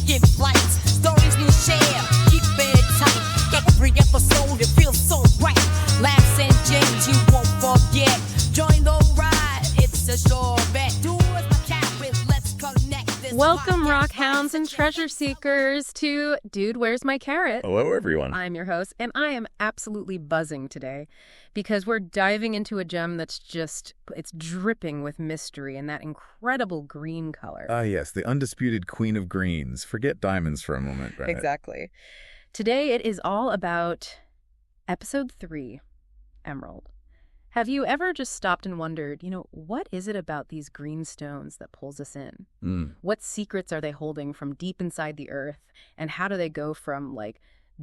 give flights, stories we'll share, keep it tight. Every episode it feels so right. Laughs and gems you won't forget. Join the ride, it's a sure bet. Do as my Carat, let's connect this. Welcome, rock hounds and treasure seekers, to Dude, Where's My Carat? Hello, everyone. I'm your host, and I am absolutely buzzing today because we're diving into a gem that's it's dripping with mystery and that incredible green color. Yes, the undisputed queen of greens. Forget diamonds for a moment. Right? Exactly. Today it is all about episode 3, Emerald. Have you ever just stopped and wondered, what is it about these green stones that pulls us in? What secrets are they holding from deep inside the earth? And how do they go from,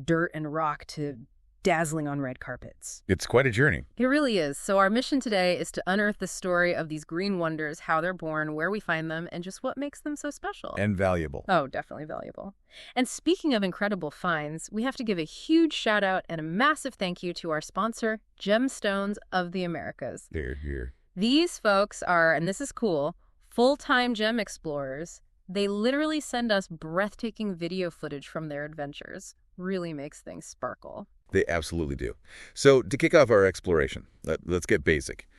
dirt and rock to dazzling on red carpets? It's quite a journey. It really is. So our mission today is to unearth the story of these green wonders, how they're born, where we find them, and just what makes them so special. And valuable. Oh, definitely valuable. And speaking of incredible finds, we have to give a huge shout out and a massive thank you to our sponsor, Gemstones of the Americas. Here. These folks are, and this is cool, full-time gem explorers. They literally send us breathtaking video footage from their adventures. Really makes things sparkle. They absolutely do. So to kick off our exploration, let's get basic.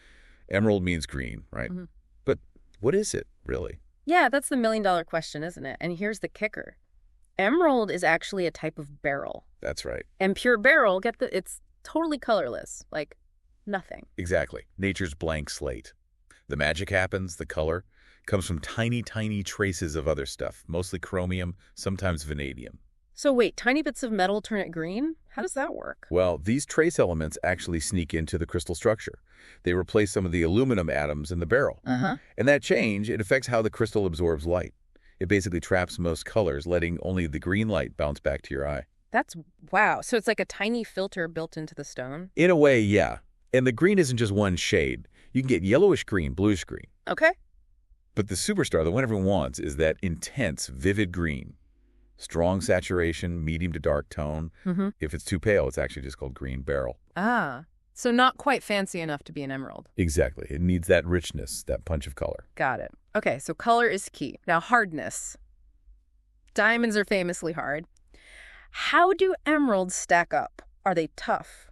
Emerald means green, right? Mm-hmm. But what is it, really? Yeah, that's the million-dollar question, isn't it? And here's the kicker. Emerald is actually a type of beryl. That's right. And pure beryl, it's totally colorless, like nothing. Exactly. Nature's blank slate. The magic happens, the color, comes from tiny, tiny traces of other stuff, mostly chromium, sometimes vanadium. So wait, tiny bits of metal turn it green? How does that work? Well, these trace elements actually sneak into the crystal structure. They replace some of the aluminum atoms in the beryl. Uh-huh. And that change, it affects how the crystal absorbs light. It basically traps most colors, letting only the green light bounce back to your eye. Wow. So it's like a tiny filter built into the stone? In a way, yeah. And the green isn't just one shade. You can get yellowish green, bluish green. Okay. But the superstar, the one everyone wants, is that intense, vivid green. Strong saturation, medium to dark tone. Mm-hmm. If it's too pale, it's actually just called green beryl. Ah, so not quite fancy enough to be an emerald. Exactly. It needs that richness, that punch of color. Got it. Okay, so color is key. Now, hardness. Diamonds are famously hard. How do emeralds stack up? Are they tough?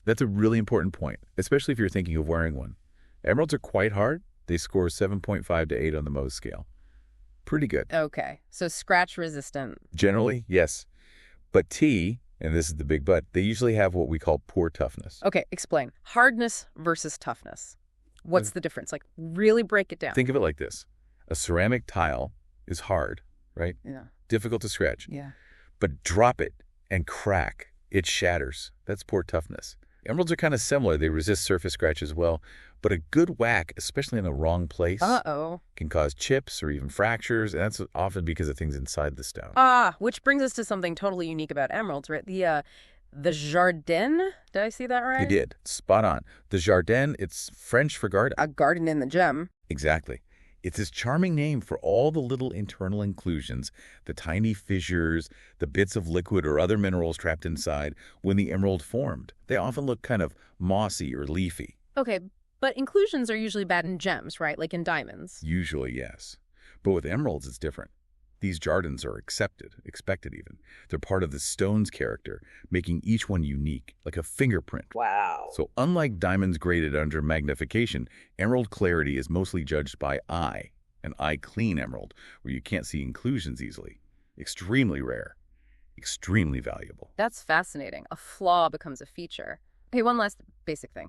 That's a really important point, especially if you're thinking of wearing one. Emeralds are quite hard. They score 7.5 to 8 on the Mohs scale. Pretty good. Okay, so scratch resistant. Generally, yes. But T, and this is the big but, they usually have what we call poor toughness. Okay, explain. Hardness versus toughness. What's the difference? Really break it down. Think of it like this. A ceramic tile is hard, right? Yeah. Difficult to scratch. Yeah. But drop it and crack. It shatters. That's poor toughness. Emeralds are kind of similar. They resist surface scratch as well. But a good whack, especially in the wrong place, can cause chips or even fractures. And that's often because of things inside the stone. Which brings us to something totally unique about emeralds, right? The Jardin? Did I see that right? You did. Spot on. The Jardin, it's French for garden. A garden in the gem. Exactly. It's this charming name for all the little internal inclusions, the tiny fissures, the bits of liquid or other minerals trapped inside when the emerald formed. They often look kind of mossy or leafy. Okay, but inclusions are usually bad in gems, right? Like in diamonds. Usually, yes. But with emeralds, it's different. These Jardins are expected even. They're part of the stone's character, making each one unique, like a fingerprint. Wow. So unlike diamonds graded under magnification, emerald clarity is mostly judged by eye, an eye-clean emerald, where you can't see inclusions easily. Extremely rare. Extremely valuable. That's fascinating. A flaw becomes a feature. Hey, one last basic thing.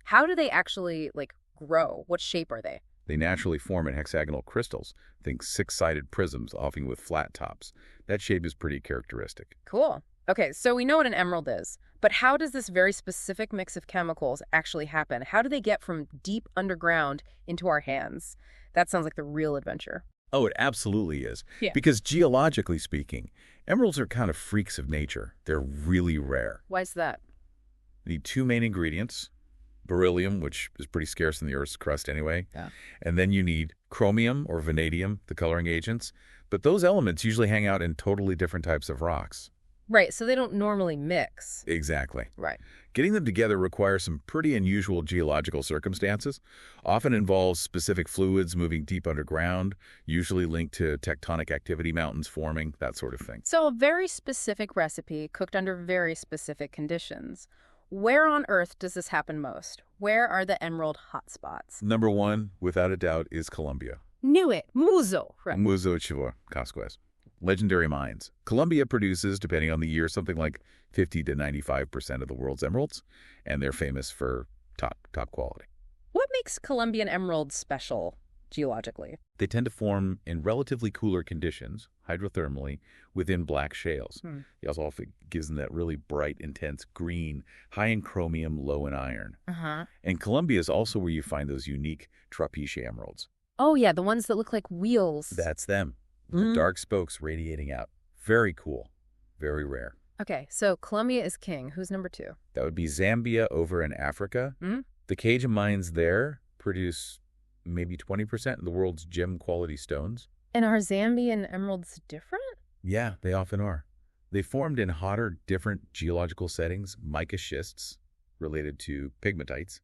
How do they actually, grow? What shape are they? They naturally form in hexagonal crystals. Think six-sided prisms, often with flat tops. That shape is pretty characteristic. Cool. Okay, so we know what an emerald is, but how does this very specific mix of chemicals actually happen? How do they get from deep underground into our hands? That sounds like the real adventure. Oh, it absolutely is. Yeah. Because geologically speaking, emeralds are kind of freaks of nature. They're really rare. Why's that? You need two main ingredients. Beryllium, which is pretty scarce in the Earth's crust anyway. Yeah. And then you need chromium or vanadium, the coloring agents. But those elements usually hang out in totally different types of rocks. Right, so they don't normally mix. Exactly. Right. Getting them together requires some pretty unusual geological circumstances, often involves specific fluids moving deep underground, usually linked to tectonic activity, mountains forming, that sort of thing. So a very specific recipe cooked under very specific conditions. Where on Earth does this happen most? Where are the emerald hotspots? Number one, without a doubt, is Colombia. Knew it. Muzo. Right. Muzo Chivor, Casquez. Legendary mines. Colombia produces, depending on the year, something like 50 to 95% of the world's emeralds, and they're famous for top quality. What makes Colombian emeralds special geologically? They tend to form in relatively cooler conditions, hydrothermally, within black shales. It also gives them that really bright, intense green, high in chromium, low in iron. And Colombia is also where you find those unique trapetia emeralds. Oh, yeah, the ones that look like wheels. That's them. The dark spokes radiating out. Very cool. Very rare. Okay, so Colombia is king. Who's number two? That would be Zambia over in Africa. The Cajun mines there produce maybe 20% of the world's gem quality stones. And are Zambian emeralds different? Yeah, they often are. They formed in hotter, different geological settings, mica schists related to pegmatites.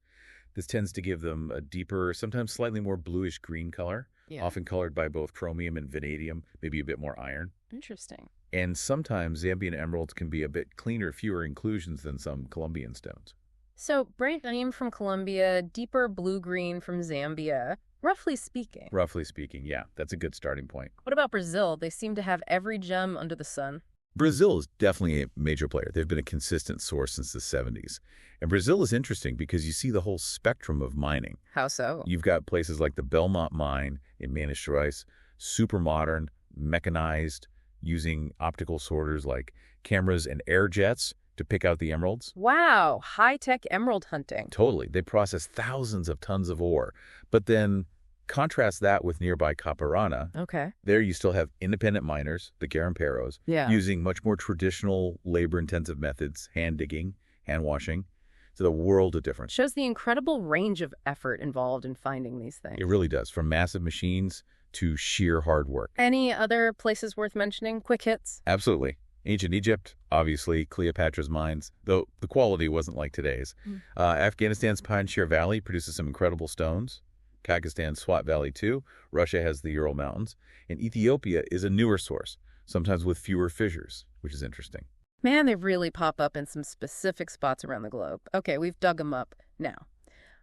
This tends to give them a deeper, sometimes slightly more bluish-green color, often colored by both chromium and vanadium, maybe a bit more iron. Interesting. And sometimes Zambian emeralds can be a bit cleaner, fewer inclusions than some Colombian stones. So, bright name from Colombia, deeper blue-green from Zambia, roughly speaking. Roughly speaking, yeah, that's a good starting point. What about Brazil? They seem to have every gem under the sun. Brazil is definitely a major player. They've been a consistent source since the 70s. And Brazil is interesting because you see the whole spectrum of mining. How so? You've got places like the Belmont mine in Minas Gerais, super modern, mechanized, using optical sorters like cameras and air jets to pick out the emeralds. Wow, high-tech emerald hunting. Totally. They process thousands of tons of ore. But then contrast that with nearby Caparana. Okay. There you still have independent miners, the garimperos, using much more traditional labor-intensive methods, hand digging, hand washing. It's a world of difference. Shows the incredible range of effort involved in finding these things. It really does, from massive machines to sheer hard work. Any other places worth mentioning? Quick hits? Absolutely. Ancient Egypt, obviously, Cleopatra's mines, though the quality wasn't like today's. Afghanistan's Panjshir Valley produces some incredible stones. Kazakhstan's Swat Valley, too. Russia has the Ural Mountains. And Ethiopia is a newer source, sometimes with fewer fissures, which is interesting. Man, they really pop up in some specific spots around the globe. Okay, we've dug them up. Now,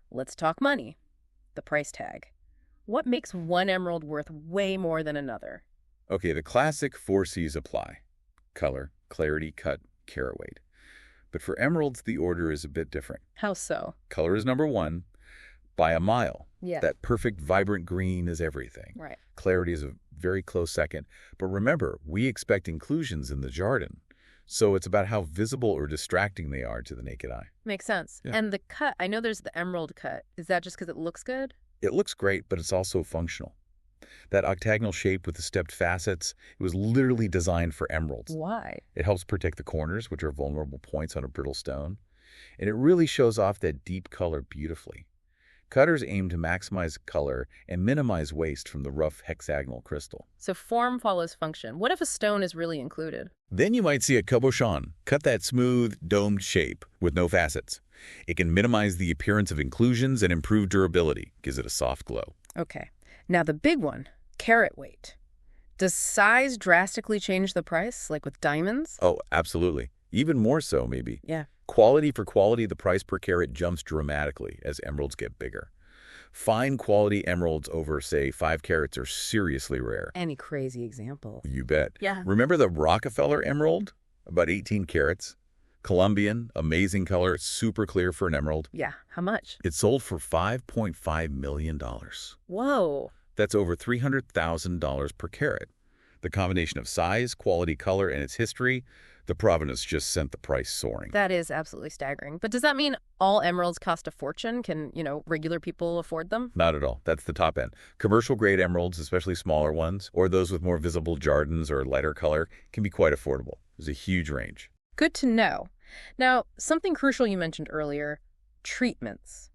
let's talk money. The price tag. What makes one emerald worth way more than another? Okay, the classic 4 C's apply. Color, clarity, cut, carat weight. But for emeralds, the order is a bit different. How so? Color is number 1 by a mile. Yeah. That perfect, vibrant green is everything. Right. Clarity is a very close second. But remember, we expect inclusions in the Jardin. So it's about how visible or distracting they are to the naked eye. Makes sense. Yeah. And the cut, I know there's the emerald cut. Is that just because it looks good? It looks great, but it's also functional. That octagonal shape with the stepped facets, it was literally designed for emeralds. Why? It helps protect the corners, which are vulnerable points on a brittle stone. And it really shows off that deep color beautifully. Cutters aim to maximize color and minimize waste from the rough hexagonal crystal. So form follows function. What if a stone is really included? Then you might see a cabochon, cut that smooth, domed shape with no facets. It can minimize the appearance of inclusions and improve durability, gives it a soft glow. Okay. Now the big one, carat weight. Does size drastically change the price, like with diamonds? Oh, absolutely. Even more so, maybe. Yeah. Quality for quality, the price per carat jumps dramatically as emeralds get bigger. Fine quality emeralds over, say, 5 carats are seriously rare. Any crazy example? You bet. Yeah. Remember the Rockefeller emerald? About 18 carats. Colombian, amazing color, super clear for an emerald. Yeah. How much? It sold for $5.5 million. Whoa. That's over $300,000 per carat. The combination of size, quality, color, and its history, the provenance just sent the price soaring. That is absolutely staggering. But does that mean all emeralds cost a fortune? Can, regular people afford them? Not at all. That's the top end. Commercial-grade emeralds, especially smaller ones, or those with more visible Jardins or lighter color, can be quite affordable. There's a huge range. Good to know. Now, something crucial you mentioned earlier, treatments.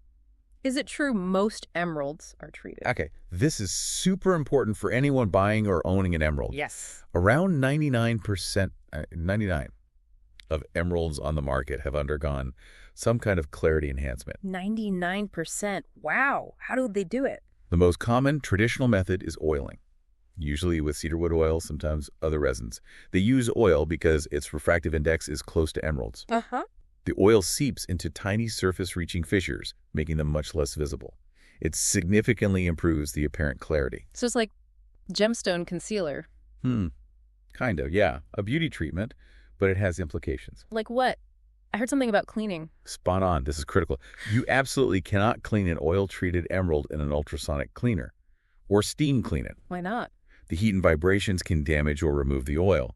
Is it true most emeralds are treated? Okay, this is super important for anyone buying or owning an emerald. Yes. Around 99%, of emeralds on the market have undergone some kind of clarity enhancement. 99%. Wow. How do they do it? The most common traditional method is oiling, usually with cedarwood oil, sometimes other resins. They use oil because its refractive index is close to emeralds. Uh-huh. The oil seeps into tiny surface-reaching fissures, making them much less visible. It significantly improves the apparent clarity. So it's like gemstone concealer. Kind of, yeah. A beauty treatment, but it has implications. Like what? I heard something about cleaning. Spot on. This is critical. You absolutely cannot clean an oil-treated emerald in an ultrasonic cleaner or steam clean it. Why not? The heat and vibrations can damage or remove the oil.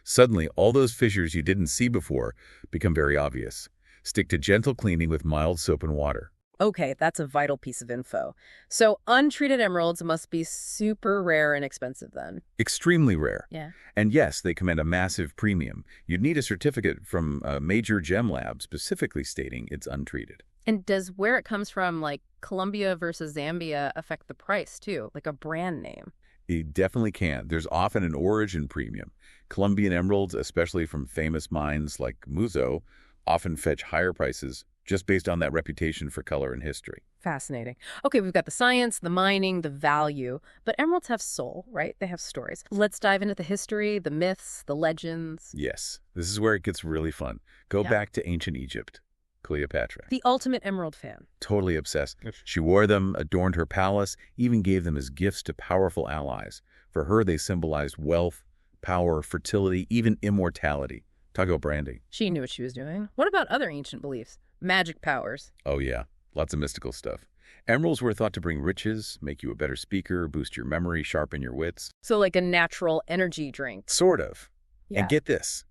Suddenly, all those fissures you didn't see before become very obvious. Stick to gentle cleaning with mild soap and water. Okay, that's a vital piece of info. So untreated emeralds must be super rare and expensive then. Extremely rare. Yeah. And yes, they command a massive premium. You'd need a certificate from a major gem lab specifically stating it's untreated. And does where it comes from, like Colombia versus Zambia, affect the price too, like a brand name? It definitely can. There's often an origin premium. Colombian emeralds, especially from famous mines like Muzo, often fetch higher prices just based on that reputation for color and history. Fascinating. Okay, we've got the science, the mining, the value, but emeralds have soul, right? They have stories. Let's dive into the history, the myths, the legends. Yes, this is where it gets really fun. Go back to ancient Egypt. Cleopatra. The ultimate emerald fan. Totally obsessed. She wore them, adorned her palace, even gave them as gifts to powerful allies. For her, they symbolized wealth, power, fertility, even immortality. Talk about branding. She knew what she was doing. What about other ancient beliefs? Magic powers. Oh yeah, lots of mystical stuff. Emeralds were thought to bring riches, make you a better speaker, boost your memory, sharpen your wits. So like a natural energy drink. Sort of. Yeah. And get this.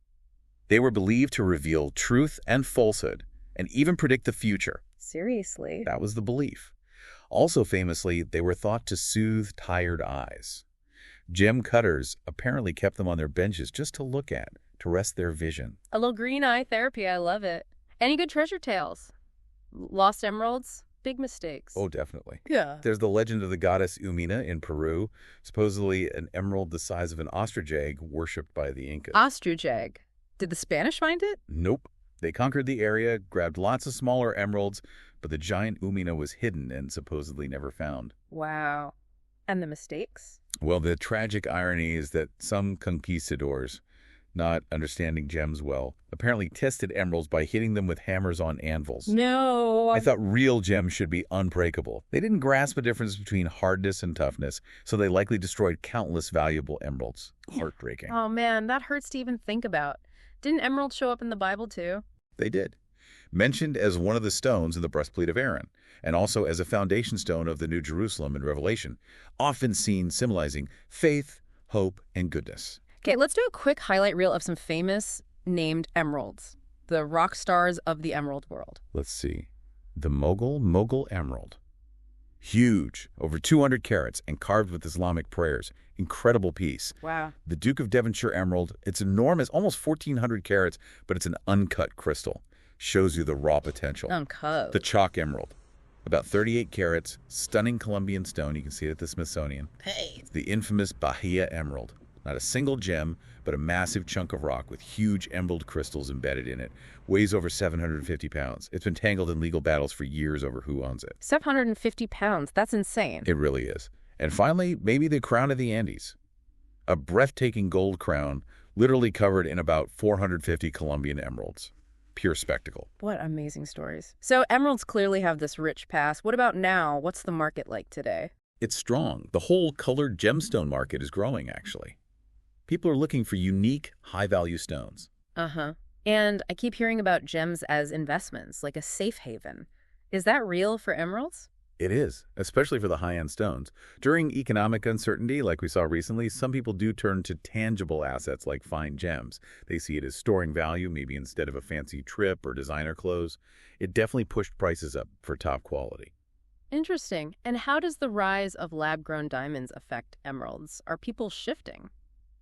They were believed to reveal truth and falsehood, and even predict the future. Seriously? That was the belief. Also famously, they were thought to soothe tired eyes. Gem cutters apparently kept them on their benches just to look at, to rest their vision. A little green eye therapy, I love it. Any good treasure tales? Lost emeralds? Big mistakes. Oh, definitely. Yeah. There's the legend of the goddess Umina in Peru, supposedly an emerald the size of an ostrich egg worshipped by the Incas. Ostrich egg. Did the Spanish find it? Nope. They conquered the area, grabbed lots of smaller emeralds, but the giant Umina was hidden and supposedly never found. Wow. And the mistakes? Well, the tragic irony is that some conquistadors, not understanding gems well, apparently tested emeralds by hitting them with hammers on anvils. No. I thought real gems should be unbreakable. They didn't grasp a difference between hardness and toughness, so they likely destroyed countless valuable emeralds. Heartbreaking. Oh man, that hurts to even think about. Didn't emeralds show up in the Bible too? They did. Mentioned as one of the stones in the breastplate of Aaron, and also as a foundation stone of the New Jerusalem in Revelation, often seen symbolizing faith, hope, and goodness. Okay, let's do a quick highlight reel of some famous named emeralds. The rock stars of the emerald world. Let's see. The Mogul Emerald. Huge, over 200 carats and carved with Islamic prayers. Incredible piece. Wow. The Duke of Devonshire Emerald. It's enormous, almost 1,400 carats, but it's an uncut crystal. Shows you the raw potential. Uncut. The Chalk Emerald. About 38 carats, stunning Colombian stone. You can see it at the Smithsonian. Hey. It's the infamous Bahia Emerald. Not a single gem, but a massive chunk of rock with huge emerald crystals embedded in it. Weighs over 750 pounds. It's been tangled in legal battles for years over who owns it. 750 pounds. That's insane. It really is. And finally, maybe the crown of the Andes. A breathtaking gold crown, literally covered in about 450 Colombian emeralds. Pure spectacle. What amazing stories. So emeralds clearly have this rich past. What about now? What's the market like today? It's strong. The whole colored gemstone market is growing, actually. People are looking for unique, high-value stones. Uh-huh. And I keep hearing about gems as investments, like a safe haven. Is that real for emeralds? It is, especially for the high-end stones. During economic uncertainty, like we saw recently, some people do turn to tangible assets like fine gems. They see it as storing value, maybe instead of a fancy trip or designer clothes. It definitely pushed prices up for top quality. Interesting. And how does the rise of lab-grown diamonds affect emeralds? Are people shifting?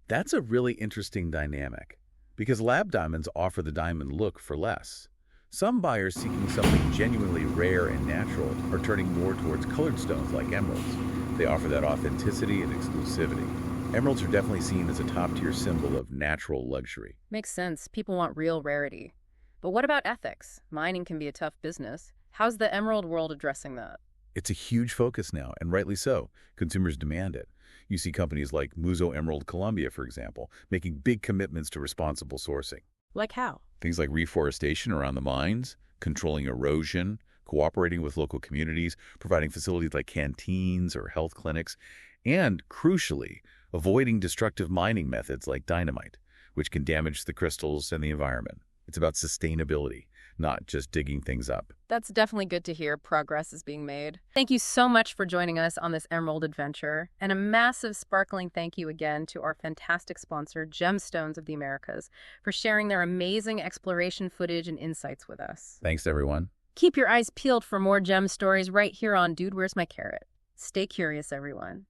That's a really interesting dynamic, because lab diamonds offer the diamond look for less. Some buyers seeking something genuinely rare and natural are turning more towards colored stones like emeralds. They offer that authenticity and exclusivity. Emeralds are definitely seen as a top-tier symbol of natural luxury. Makes sense. People want real rarity. But what about ethics? Mining can be a tough business. How's the emerald world addressing that? It's a huge focus now, and rightly so. Consumers demand it. You see companies like Muzo Emerald Colombia, for example, making big commitments to responsible sourcing. Like how? Things like reforestation around the mines, controlling erosion, cooperating with local communities, providing facilities like canteens or health clinics, and, crucially, avoiding destructive mining methods like dynamite, which can damage the crystals and the environment. It's about sustainability, not just digging things up. That's definitely good to hear progress is being made. Thank you so much for joining us on this emerald adventure, and a massive sparkling thank you again to our fantastic sponsor, Gemstones of the Americas, for sharing their amazing exploration footage and insights with us. Thanks, everyone. Keep your eyes peeled for more gem stories right here on Dude, Where's My Carrot? Stay curious, everyone.